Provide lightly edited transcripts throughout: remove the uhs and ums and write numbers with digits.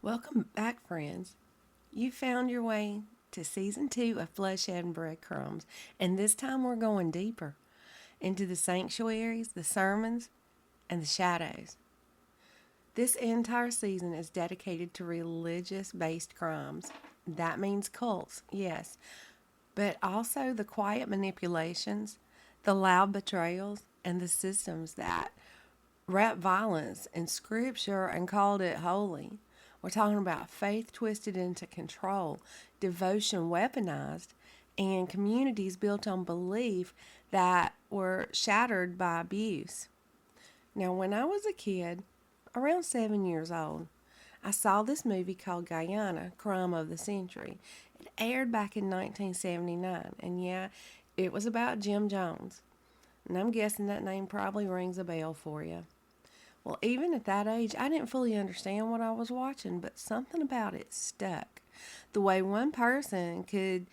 Welcome back, friends. You found your way to season 2 of Bloodshed and Breadcrumbs, and this time we're going deeper into the sanctuaries, the sermons, and the shadows. This entire season is dedicated to religious based crimes. That means cults, yes, but also the quiet manipulations, the loud betrayals, and the systems that wrapped violence in scripture and called it holy. We're talking about faith twisted into control, devotion weaponized, and communities built on belief that were shattered by abuse. Now, when I was a kid, around 7 years old, I saw this movie called Guyana, Crime of the Century. It aired back in 1979, and yeah, it was about Jim Jones. And I'm guessing that name probably rings a bell for you. Well, even at that age, I didn't fully understand what I was watching, but something about it stuck. The way one person could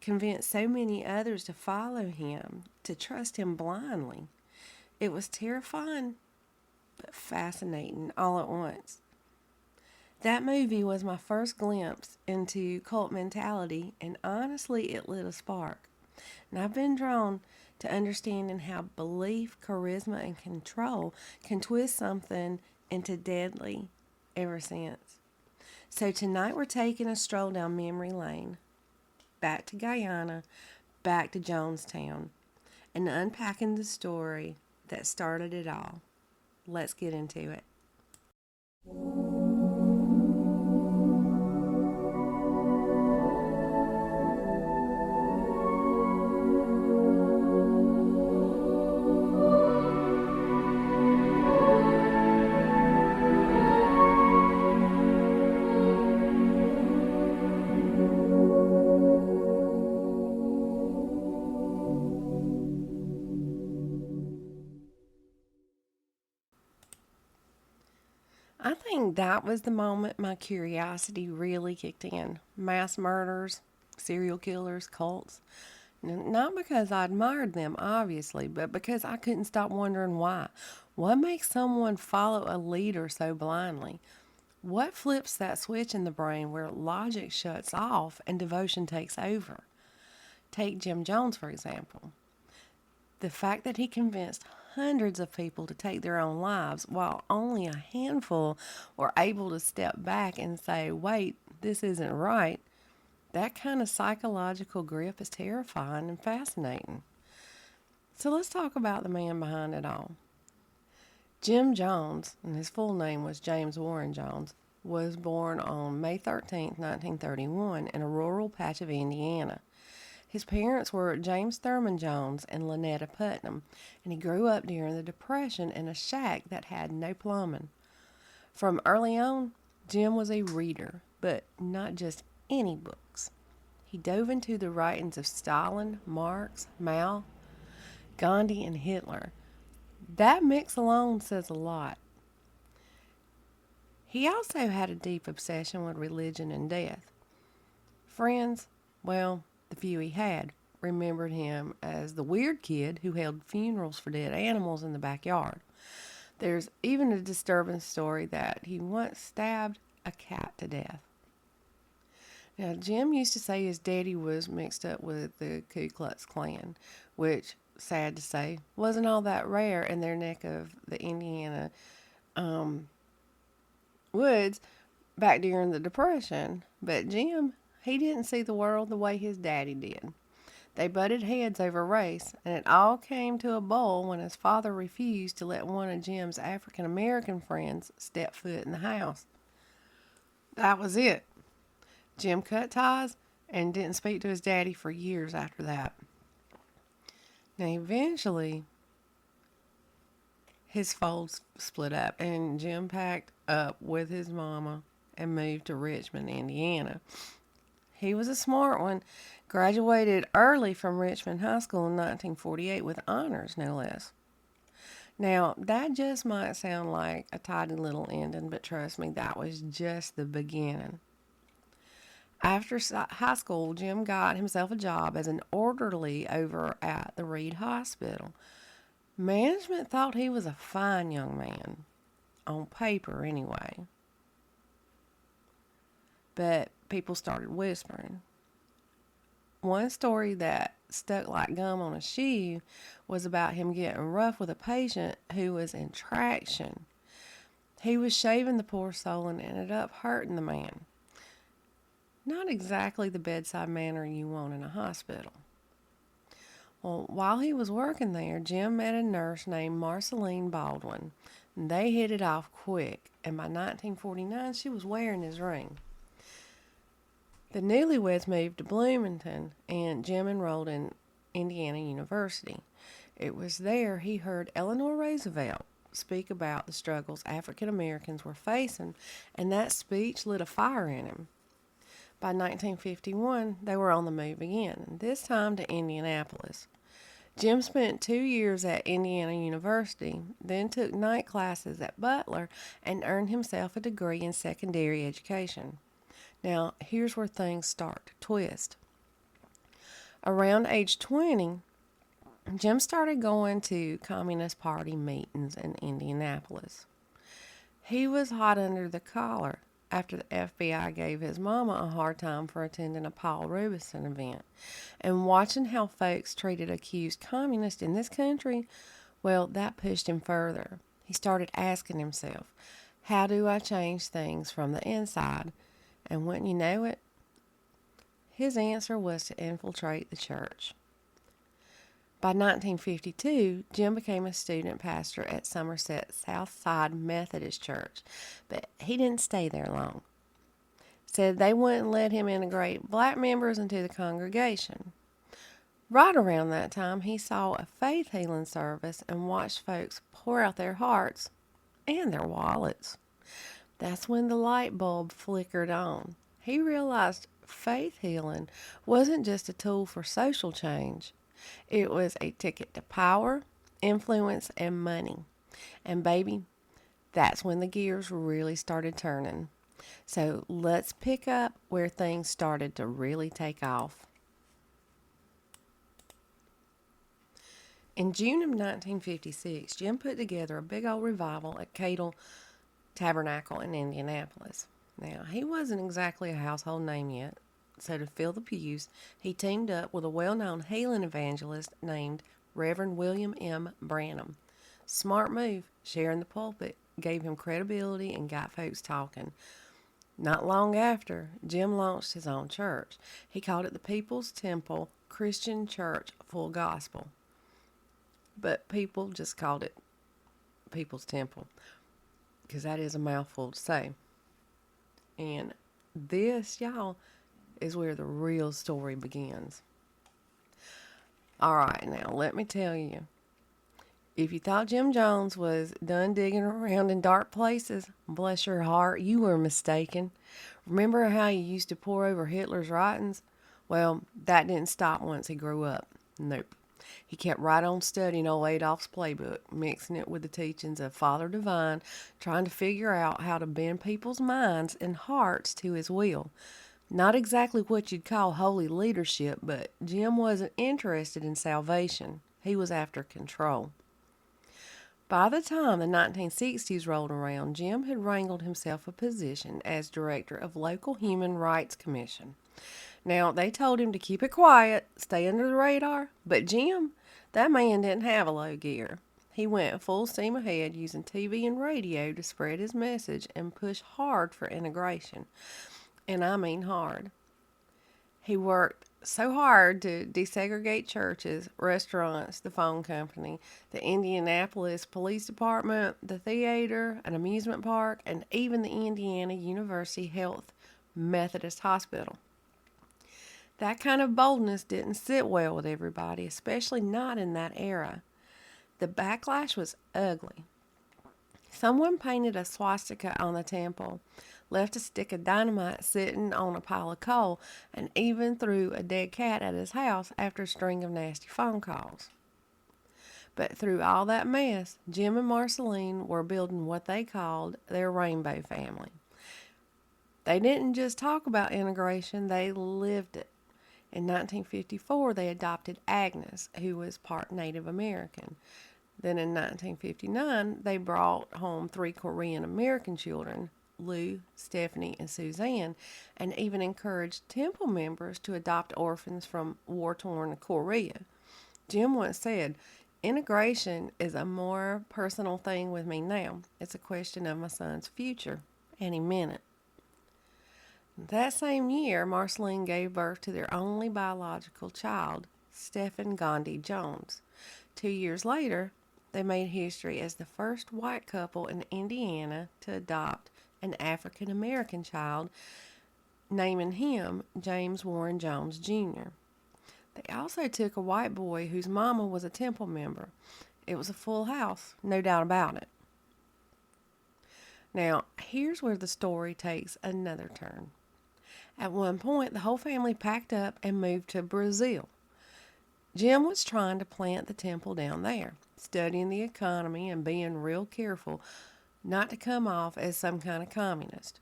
convince so many others to follow him, to trust him blindly. It was terrifying, but fascinating all at once. That movie was my first glimpse into cult mentality, and honestly, it lit a spark. And I've been drawn to understanding how belief, charisma, and control can twist something into deadly ever since. So tonight we're taking a stroll down memory lane, back to Guyana, back to Jonestown, and unpacking the story that started it all. Let's get into it. I think that was the moment my curiosity really kicked in. Mass murders, serial killers, cults. Not because I admired them, obviously, but because I couldn't stop wondering why. What makes someone follow a leader so blindly? What flips that switch in the brain where logic shuts off and devotion takes over? Take Jim Jones, for example. The fact that he convinced hundreds of people to take their own lives while only a handful were able to step back and say, wait, this isn't right, that kind of psychological grip is terrifying and fascinating. So let's talk about the man behind it all. Jim Jones, and his full name was James Warren Jones, was born on May 13th, 1931, in a rural patch of Indiana. His parents were James Thurman Jones and Lynetta Putnam, and he grew up during the Depression in a shack that had no plumbing. From early on, Jim was a reader, but not just any books. He dove into the writings of Stalin, Marx, Mao, Gandhi, and Hitler. That mix alone says a lot. He also had a deep obsession with religion and death. Friends, well, the few he had, remembered him as the weird kid who held funerals for dead animals in the backyard. There's even a disturbing story that he once stabbed a cat to death. Now, Jim used to say his daddy was mixed up with the Ku Klux Klan, which, sad to say, wasn't all that rare in their neck of the Indiana woods back during the Depression. But Jim, he didn't see the world the way his daddy did. They butted heads over race, and it all came to a boil when his father refused to let one of Jim's African American friends step foot in the house. That was it. Jim cut ties and didn't speak to his daddy for years after that. Now, eventually, his folds split up, and Jim packed up with his mama and moved to Richmond, Indiana. He was a smart one, graduated early from Richmond High School in 1948 with honors, no less. Now, that just might sound like a tidy little ending, but trust me, that was just the beginning. After high school, Jim got himself a job as an orderly over at the Reed Hospital. Management thought he was a fine young man, on paper anyway. but people started whispering. One story that stuck like gum on a shoe was about him getting rough with a patient who was in traction. He was shaving the poor soul and ended up hurting the man. Not exactly the bedside manner you want in a hospital. Well, while he was working there, Jim met a nurse named Marceline Baldwin. And they hit it off quick, and by 1949, she was wearing his ring. The newlyweds moved to Bloomington, and Jim enrolled in Indiana University. It was there he heard Eleanor Roosevelt speak about the struggles African Americans were facing, and that speech lit a fire in him. By 1951, they were on the move again, this time to Indianapolis. Jim spent 2 years at Indiana University, then took night classes at Butler, and earned himself a degree in secondary education. Now, here's where things start to twist. Around age 20, Jim started going to Communist Party meetings in Indianapolis. He was hot under the collar after the FBI gave his mama a hard time for attending a Paul Robeson event. And watching how folks treated accused communists in this country, well, that pushed him further. He started asking himself, how do I change things from the inside? And wouldn't you know it, his answer was to infiltrate the church. By 1952, Jim became a student pastor at Somerset Southside Methodist Church, but he didn't stay there long. Said they wouldn't let him integrate black members into the congregation. Right around that time, he saw a faith healing service and watched folks pour out their hearts and their wallets. That's when the light bulb flickered on. He realized faith healing wasn't just a tool for social change. It was a ticket to power, influence, and money. And baby, that's when the gears really started turning. So let's pick up where things started to really take off. In June of 1956, Jim put together a big old revival at Cadle Tabernacle in Indianapolis. Now, he wasn't exactly a household name yet, so to fill the pews, he teamed up with a well-known healing evangelist named Reverend William M. Branham. Smart move, sharing the pulpit gave him credibility and got folks talking. Not long after, Jim launched his own church. He called it the People's Temple Christian Church Full Gospel. But people just called it People's Temple, because that is a mouthful to say. And this, y'all, is where the real story begins. Alright, now let me tell you. If you thought Jim Jones was done digging around in dark places, bless your heart, you were mistaken. Remember how you used to pore over Hitler's writings? Well, that didn't stop once he grew up. Nope. He kept right on studying old Adolf's playbook, mixing it with the teachings of Father Divine, trying to figure out how to bend people's minds and hearts to his will. Not exactly what you'd call holy leadership, but Jim wasn't interested in salvation. He was after control. By the time the 1960s rolled around, Jim had wrangled himself a position as director of local Human Rights Commission. Now, they told him to keep it quiet, stay under the radar, but Jim, that man didn't have a low gear. He went full steam ahead using TV and radio to spread his message and push hard for integration. And I mean hard. He worked so hard to desegregate churches, restaurants, the phone company, the Indianapolis Police Department, the theater, an amusement park, and even the Indiana University Health Methodist Hospital. That kind of boldness didn't sit well with everybody, especially not in that era. The backlash was ugly. Someone painted a swastika on the temple, left a stick of dynamite sitting on a pile of coal, and even threw a dead cat at his house after a string of nasty phone calls. But through all that mess, Jim and Marceline were building what they called their rainbow family. They didn't just talk about integration, they lived it. In 1954, they adopted Agnes, who was part Native American. Then in 1959, they brought home 3 Korean American children, Lou, Stephanie, and Suzanne, and even encouraged temple members to adopt orphans from war-torn Korea. Jim once said, "Integration is a more personal thing with me now. It's a question of my son's future." And he meant it. That same year, Marceline gave birth to their only biological child, Stephen Gandhi Jones. 2 years later, they made history as the first white couple in Indiana to adopt an African American child, naming him James Warren Jones Jr. They also took a white boy whose mama was a temple member. It was a full house, no doubt about it. Now, here's where the story takes another turn. At one point, the whole family packed up and moved to Brazil. Jim was trying to plant the temple down there, studying the economy and being real careful not to come off as some kind of communist.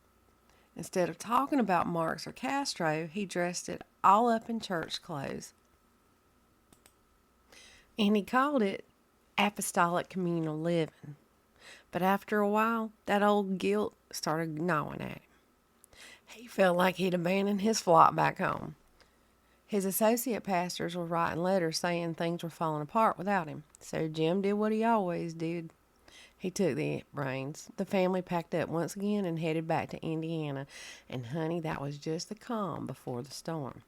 Instead of talking about Marx or Castro, he dressed it all up in church clothes. And he called it apostolic communal living. But after a while, that old guilt started gnawing at him. He felt like he'd abandoned his flock back home. His associate pastors were writing letters saying things were falling apart without him. So Jim did what he always did. He took the reins. The family packed up once again and headed back to Indiana. And honey, that was just the calm before the storm.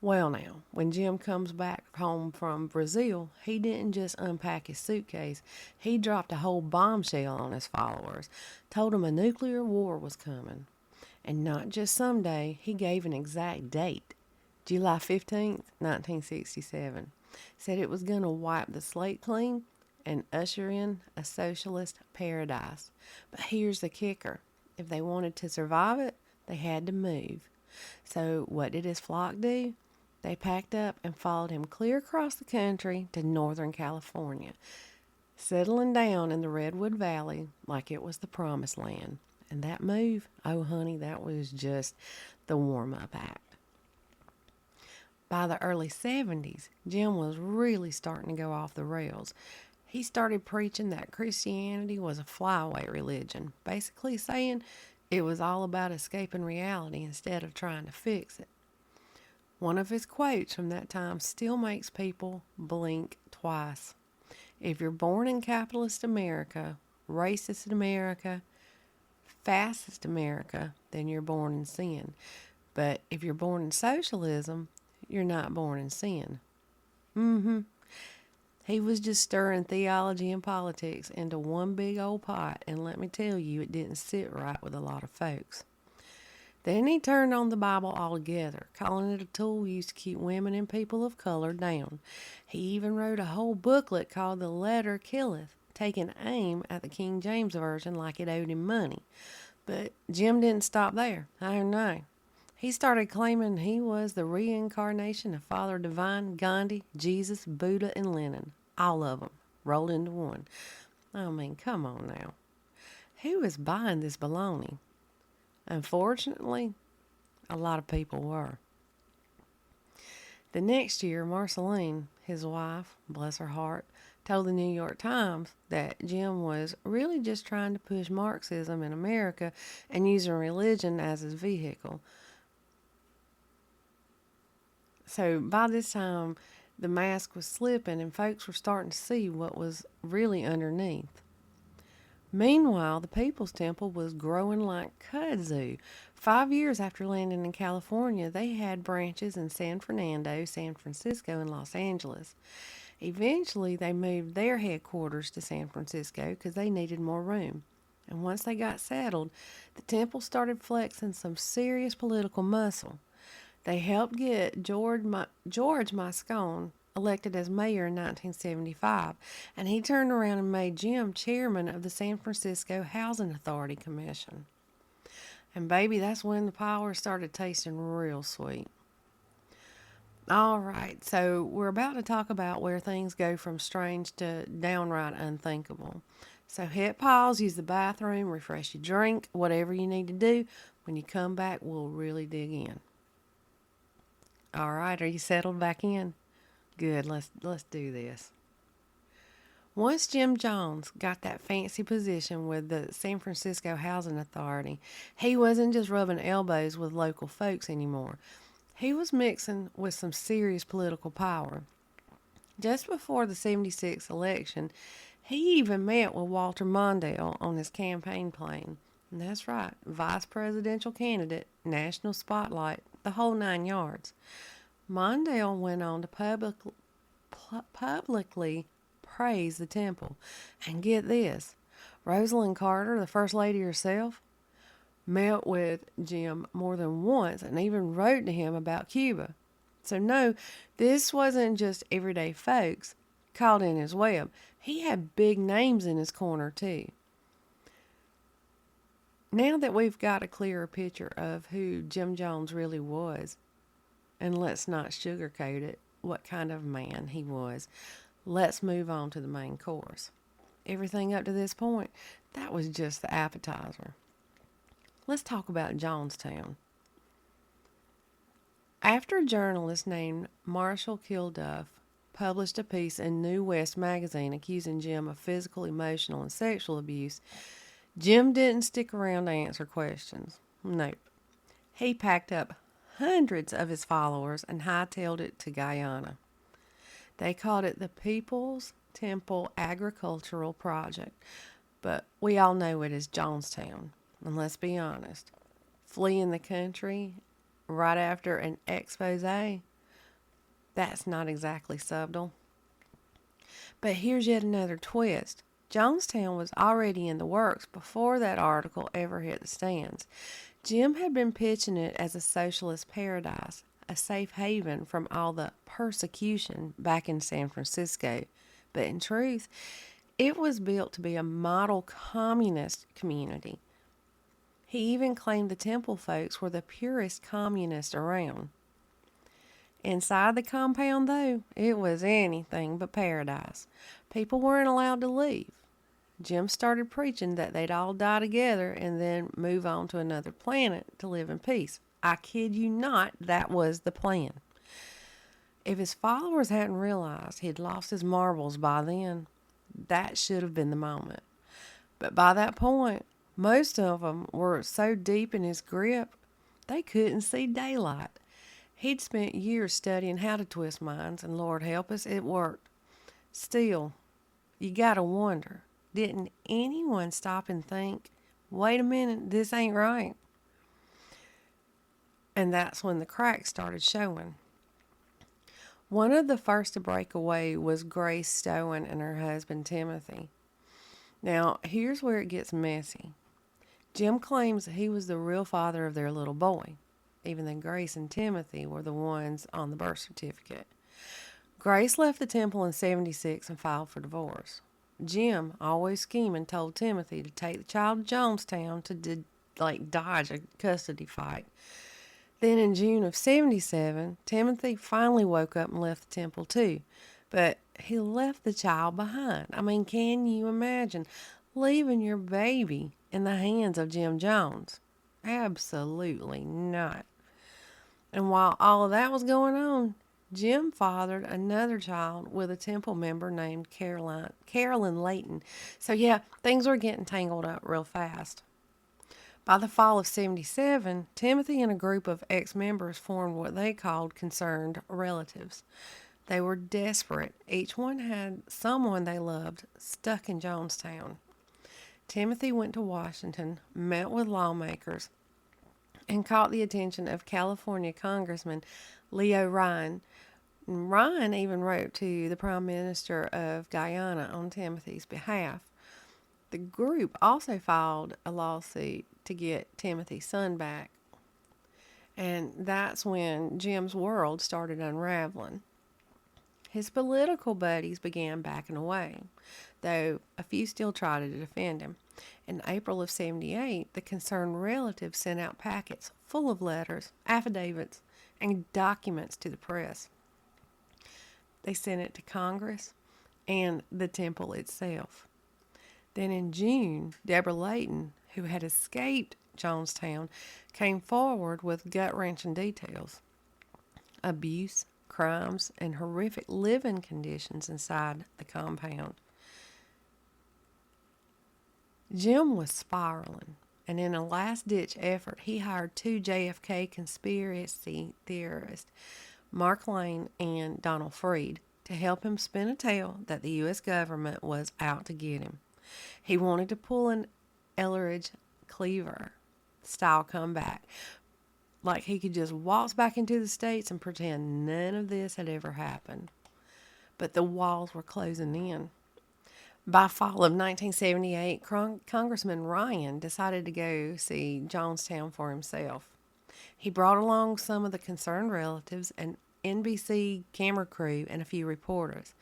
Well now, when Jim comes back home from Brazil, he didn't just unpack his suitcase. He dropped a whole bombshell on his followers, told them a nuclear war was coming. And not just someday, he gave an exact date. July 15th, 1967. Said it was going to wipe the slate clean and usher in a socialist paradise. But here's the kicker. If they wanted to survive it, they had to move. So what did his flock do? They packed up and followed him clear across the country to Northern California, settling down in the Redwood Valley like it was the promised land. And that move, oh honey, that was just the warm-up act. By the early 70s, Jim was really starting to go off the rails. He started preaching that Christianity was a flyaway religion, basically saying it was all about escaping reality instead of trying to fix it. One of his quotes from that time still makes people blink twice. If you're born in capitalist America, racist America, fascist America, then you're born in sin. But if you're born in socialism, you're not born in sin. He was just stirring theology and politics into one big old pot, and let me tell you, it didn't sit right with a lot of folks. Then he turned on the Bible altogether, calling it a tool used to keep women and people of color down. He even wrote a whole booklet called The Letter Killeth, taking aim at the King James Version like it owed him money. But Jim didn't stop there. Oh no. He started claiming he was the reincarnation of Father Divine, Gandhi, Jesus, Buddha, and Lenin. All of them rolled into one. I mean, come on now. Who is buying this baloney? Unfortunately, a lot of people were. The next year, Marceline, his wife, bless her heart, told the New York Times that Jim was really just trying to push Marxism in America and using religion as his vehicle. So by this time, the mask was slipping and folks were starting to see what was really underneath. Meanwhile, the People's Temple was growing like kudzu. 5 years after landing in California, they had branches in San Fernando, San Francisco, and Los Angeles. Eventually, they moved their headquarters to San Francisco because they needed more room. And once they got settled, the temple started flexing some serious political muscle. They helped get George Moscone elected as mayor in 1975, and he turned around and made Jim chairman of the San Francisco Housing Authority Commission. And baby, that's when the power started tasting real sweet. All right, so we're about to talk about where things go from strange to downright unthinkable. So hit pause, use the bathroom, refresh your drink, whatever you need to do. When you come back, we'll really dig in. All right, are you settled back in? Good, let's do this. Once Jim Jones got that fancy position with the San Francisco Housing Authority, he wasn't just rubbing elbows with local folks anymore. He was mixing with some serious political power. Just before the '76 election, he even met with Walter Mondale on his campaign plane. And that's right, vice presidential candidate, national spotlight, the whole 9 yards. Mondale went on to publicly praise the temple. And get this, Rosalind Carter, the First Lady herself, met with Jim more than once and even wrote to him about Cuba. So, no, this wasn't just everyday folks caught in his web. He had big names in his corner, too. Now that we've got a clearer picture of who Jim Jones really was, and let's not sugarcoat it, what kind of man he was, let's move on to the main course. Everything up to this point, that was just the appetizer. Let's talk about Jonestown. After a journalist named Marshall Kilduff published a piece in New West magazine accusing Jim of physical, emotional, and sexual abuse, Jim didn't stick around to answer questions. Nope. He packed up hundreds of his followers and hightailed it to Guyana. They called it the People's Temple Agricultural Project, but we all know it as Jonestown. And let's be honest, fleeing the country right after an expose, that's not exactly subtle. But here's yet another twist. Jonestown was already in the works before that article ever hit the stands. Jim had been pitching it as a socialist paradise, a safe haven from all the persecution back in San Francisco. But in truth, it was built to be a model communist community. He even claimed the temple folks were the purest communists around. Inside the compound, though, it was anything but paradise. People weren't allowed to leave. Jim started preaching that they'd all die together and then move on to another planet to live in peace. I kid you not, that was the plan. If his followers hadn't realized he'd lost his marbles by then, that should have been the moment. But by that point, most of them were so deep in his grip, they couldn't see daylight. He'd spent years studying how to twist minds, and Lord help us, it worked. Still, you gotta wonder, didn't anyone stop and think, wait a minute, this ain't right? And that's when the cracks started showing. One of the first to break away was Grace Stowen and her husband Timothy. Now, here's where it gets messy. Jim claims that he was the real father of their little boy, even though Grace and Timothy were the ones on the birth certificate. Grace left the temple in '76 and filed for divorce. Jim, always scheming, told Timothy to take the child to Jonestown to dodge a custody fight. Then in June of '77, Timothy finally woke up and left the temple too. But he left the child behind. I mean, can you imagine leaving your baby in the hands of Jim Jones? Absolutely not. And while all of that was going on, Jim fathered another child with a temple member named Carolyn Layton. So yeah, things were getting tangled up real fast. By the fall of '77, Timothy and a group of ex-members formed what they called concerned relatives. They were desperate. Each one had someone they loved stuck in Jonestown. Timothy went to Washington, met with lawmakers, and caught the attention of California Congressman Leo Ryan. Ryan even wrote to the Prime Minister of Guyana on Timothy's behalf. The group also filed a lawsuit to get Timothy's son back. And that's when Jim's world started unraveling. His political buddies began backing away, though a few still tried to defend him. In April of '78, the concerned relatives sent out packets full of letters, affidavits, and documents to the press. They sent it to Congress and the temple itself. Then in June, Deborah Layton, who had escaped Jonestown, came forward with gut-wrenching details. Abuse, crimes, and horrific living conditions inside the compound. Jim was spiraling, and in a last-ditch effort, he hired two JFK conspiracy theorists, Mark Lane and Donald Freed, to help him spin a tale that the U.S. government was out to get him. He wanted to pull an Elleridge Cleaver style comeback, like he could just waltz back into the States and pretend none of this had ever happened. But the walls were closing in. By fall of 1978, Congressman Ryan decided to go see Jonestown for himself. He brought along some of the concerned relatives, an NBC camera crew, and a few reporters.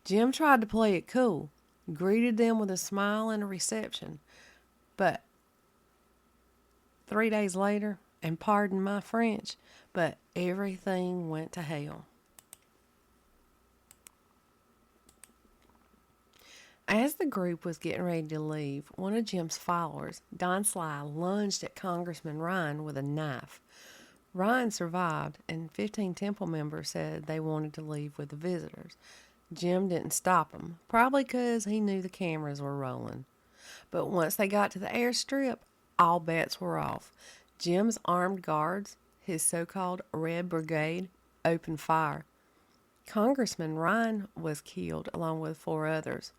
Jim tried to play it cool, greeted them with a smile and a reception. But 3 days later, and pardon my French, but everything went to hell. As the group was getting ready to leave, one of Jim's followers, Don Sly, lunged at Congressman Ryan with a knife. Ryan survived, and 15 Temple members said they wanted to leave with the visitors. Jim didn't stop them, probably because he knew the cameras were rolling. But once they got to the airstrip, all bets were off. Jim's armed guards, his so-called Red Brigade, opened fire. Congressman Ryan was killed along with 4 others.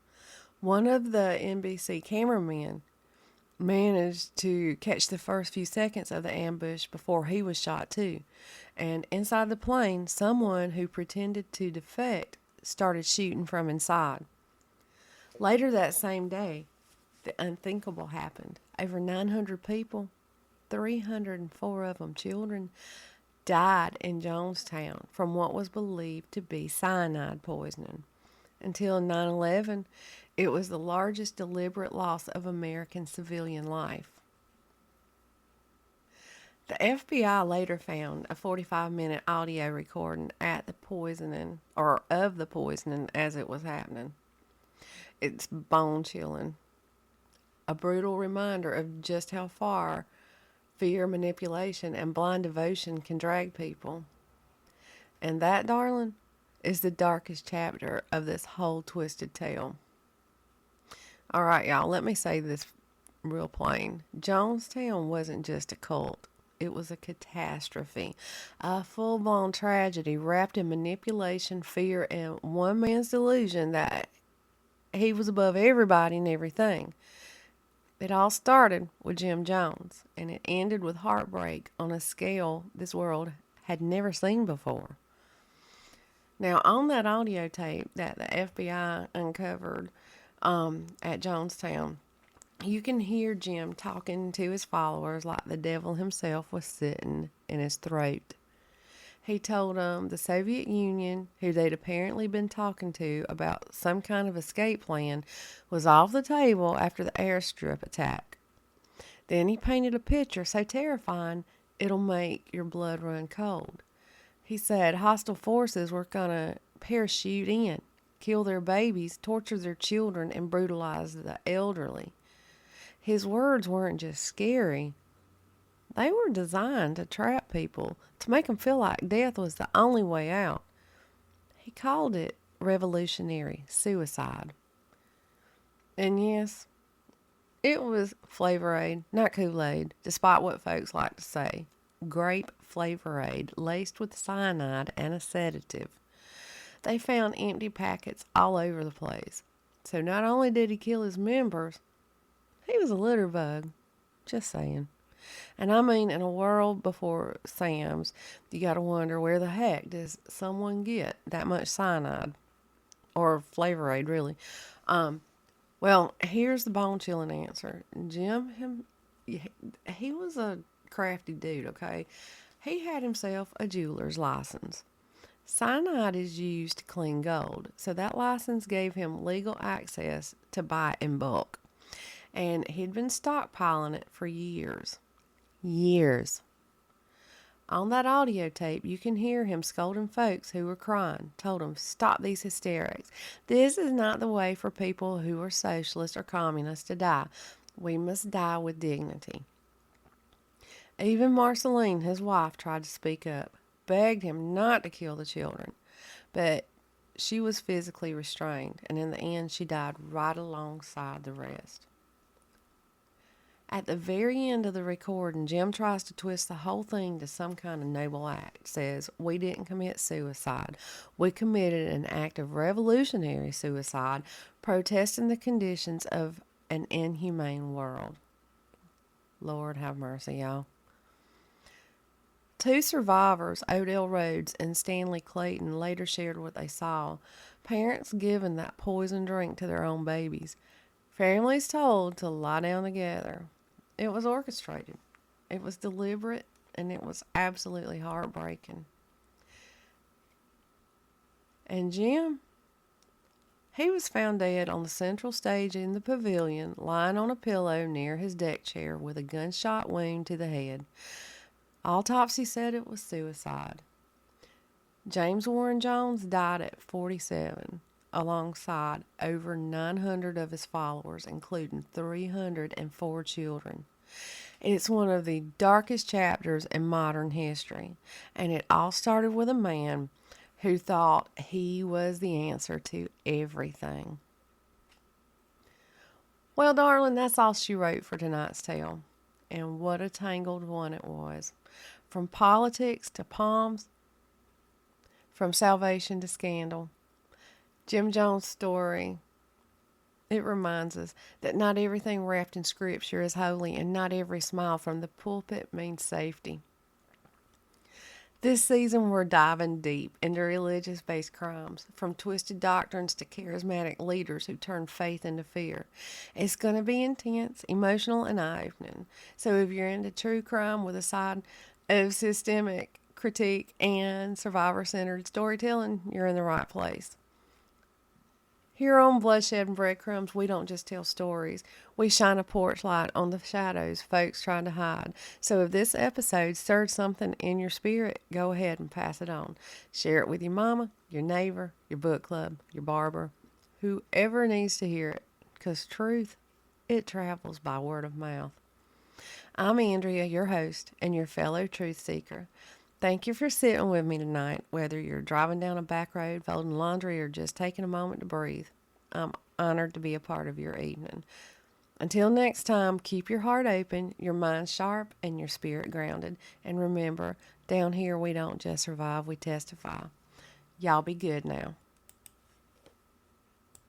One of the NBC cameramen managed to catch the first few seconds of the ambush before he was shot too. And inside the plane, someone who pretended to defect started shooting from inside. Later that same day, the unthinkable happened. Over 900 people, 304 of them children, died in Jonestown from what was believed to be cyanide poisoning. Until 9/11, it was the largest deliberate loss of American civilian life. The FBI later found a 45-minute audio recording at the poisoning, or of the poisoning as it was happening. It's bone-chilling. A brutal reminder of just how far fear, manipulation, and blind devotion can drag people. And that, darling, is the darkest chapter of this whole twisted tale. All right, y'all, let me say this real plain. Jonestown wasn't just a cult. It was a catastrophe, a full-blown tragedy wrapped in manipulation, fear, and one man's delusion that he was above everybody and everything. It all started with Jim Jones, and it ended with heartbreak on a scale this world had never seen before. Now, on that audio tape that the FBI uncovered at Jonestown, you can hear Jim talking to his followers like the devil himself was sitting in his throat. He told them the Soviet Union, who they'd apparently been talking to about some kind of escape plan, was off the table after the airstrip attack. Then he painted a picture so terrifying it'll make your blood run cold. He said hostile forces were going to parachute in, kill their babies, torture their children, and brutalize the elderly. His words weren't just scary. They were designed to trap people, to make them feel like death was the only way out. He called it revolutionary suicide. And yes, it was Flavor Aid, not Kool-Aid, despite what folks like to say. Grape Flavor Aid, laced with cyanide and a sedative. They found empty packets all over the place. So not only did he kill his members, he was a litter bug. Just saying. And I mean, in a world before Sam's, you gotta wonder where the heck does someone get that much cyanide? Or Flavor Aid, really. Well, here's the bone-chilling answer. Jim, he was a crafty dude, okay? He had himself a jeweler's license. Cyanide is used to clean gold, so that license gave him legal access to buy it in bulk. And he'd been stockpiling it for years. Years. On that audio tape, you can hear him scolding folks who were crying, told them, stop these hysterics. This is not the way for people who are socialists or communists to die. We must die with dignity. Even Marceline, his wife, tried to speak up, begged him not to kill the children. But she was physically restrained, and in the end, she died right alongside the rest. At the very end of the recording, Jim tries to twist the whole thing to some kind of noble act. Says, we didn't commit suicide. We committed an act of revolutionary suicide, protesting the conditions of an inhumane world. Lord have mercy, y'all. Two survivors, Odell Rhodes and Stanley Clayton, later shared what they saw. Parents giving that poison drink to their own babies. Families told to lie down together. It was orchestrated. It was deliberate, and it was absolutely heartbreaking. And Jim, he was found dead on the central stage in the pavilion, lying on a pillow near his deck chair with a gunshot wound to the head. Autopsy said it was suicide. James Warren Jones died at 47, alongside over 900 of his followers, including 304 children. It's one of the darkest chapters in modern history, and it all started with a man who thought he was the answer to everything. Well, darling, that's all she wrote for tonight's tale. And what a tangled one it was. From politics to palms, from salvation to scandal. Jim Jones' story, it reminds us that not everything wrapped in Scripture is holy, and not every smile from the pulpit means safety. This season, we're diving deep into religious-based crimes, from twisted doctrines to charismatic leaders who turn faith into fear. It's going to be intense, emotional, and eye-opening. So if you're into true crime with a side of systemic critique and survivor-centered storytelling, you're in the right place. Here on Bloodshed and Breadcrumbs, we don't just tell stories. We shine a porch light on the shadows folks trying to hide. So if this episode stirred something in your spirit, go ahead and pass it on. Share it with your mama, your neighbor, your book club, your barber, whoever needs to hear it. Because truth, it travels by word of mouth. I'm Andrea, your host, and your fellow truth seeker. Thank you for sitting with me tonight, whether you're driving down a back road, folding laundry, or just taking a moment to breathe. I'm honored to be a part of your evening. Until next time, keep your heart open, your mind sharp, and your spirit grounded. And remember, down here we don't just survive, we testify. Y'all be good now.